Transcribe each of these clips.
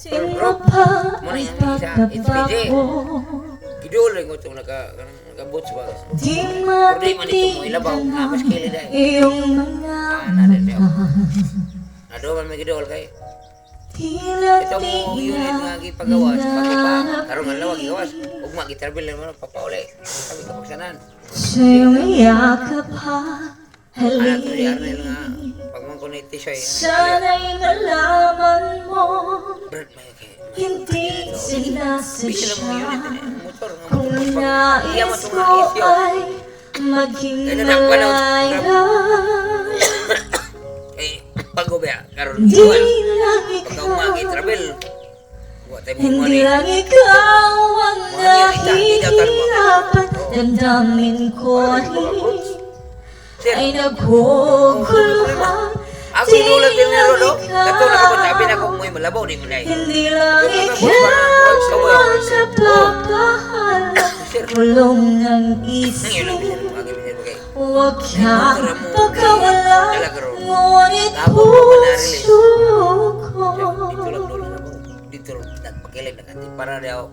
Sino pa ang pagkapako? Idol ko itong nagabot ba? Di Pwede man ito mo ilabaw na mas kilid ay. iyong mga mata. Nadoman may idol kay. Tila Ito mo unit nga gipagawas, pakipa, karong nga lawag gawas. Ug magitravel naman papauli. Sabi ka pagsanan. Sa'yong yakap ha, Ana to di halin. Arnel nga pag man connect siya. Sana'y malaman mo, Brad may kay. hindi Bisa lang mo unit sinasadya. ni motor nga Kung iya nais man tong ko isyo. ay maging Ano na, wala. malaya, Eh pagobya karon di iwan. lang Pagka ikaw, umagi travel. Wa tay mo hindi ni. lang ikaw ang Hindi daw tarmo. nahihirapan. Damdamin ko Sir, ay naguguluhan. ako inulat din ni Rodo. Kato na kapag sabi na kung may malabaw di mo na. Hindi lang ikaw ang napapahala. Kulong ng Nangyay lang isip. bisa mga gabisir bagay. Huwag ka pagkawala, ngunit Tapos puso ko Dito lang dolo na mo. Dito lang nagpakilig na kanti para daw.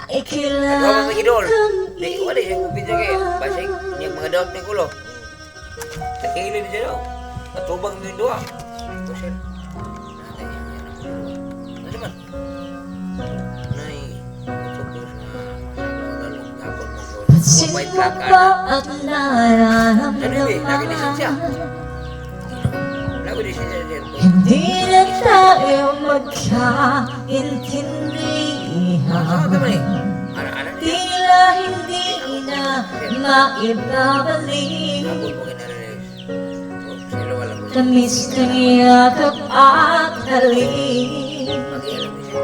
ay Ano ba may idol? kailangan Di wala siya kupidyo kay basig niyang mga daot ni kulo. Sa kilid siya daw. Matubang mo yung duwa. Ito sir. Ano man? Nay, ito ko na lalong gapon mo yun. Sino White ba black ka na. at nararamdaman? Ano ba? Lagi din siya. Lagi din siya sir. Hindi na tayo Saan ka magkaintindihan. man eh? Ano niya? Tila hindi na maibabalik. Habol mo kinarinig. Sila walang gusto. Tamis ng yakap at halik. Mag-ialam niya.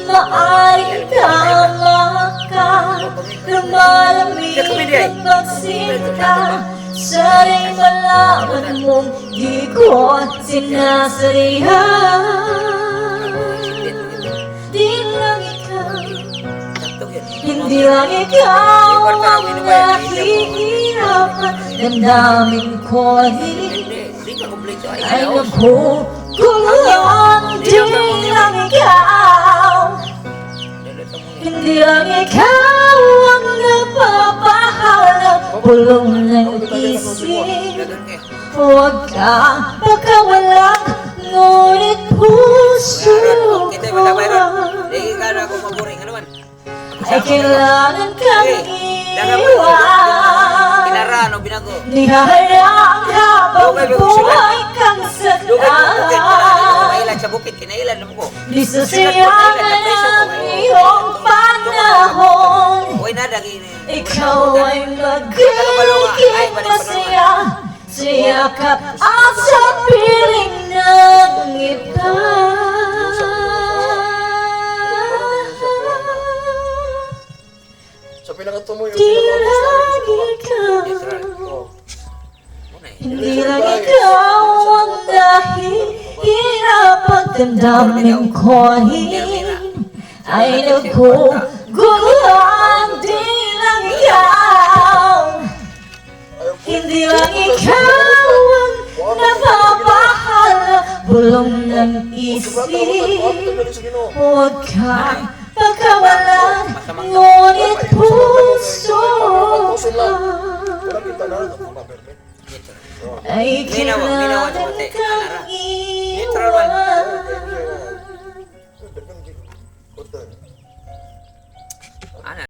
Maaaring tama ka, lumalamig at pagsinta. Sana'y malaman mong di ko sinasadya. Di lang ikaw, hindi lang ikaw ang nahihirapan. Damdamin ko Hindi ka kompleto. ay naguguluhan. Di lang ikaw, hindi lang ikaw ang napapahala. Pulong ng isip, huwag kang pagkawala, ngunit puso Kita ko yung mayroon. Hindi ka na ako maburing. Ano man? ay kailangan kang iwan. Kinara, ano binago? Niharang habang buhay kang Dugay mo bukid. saktan. Mailan sa bukid. Kinailan naman ko. Di sasayangan ang iyong panahon. Huwag na dagi. Ikaw ay magiging masaya sa yakap at sa piling ng iba. Sa pinakatumo yung Di pinaka-obvious lang namin gusto ko. ikaw, Oh. hindi lang ikaw ang nahihirapan. Damdamin ko ay naguguluhan. Di lang ikaw, hindi lang ikaw ang napapahala. Bulong ng isip, huwag kang pagkawalan, ngunit puso ka ay Minawa, kailangan minawa, kang minawa. iwan.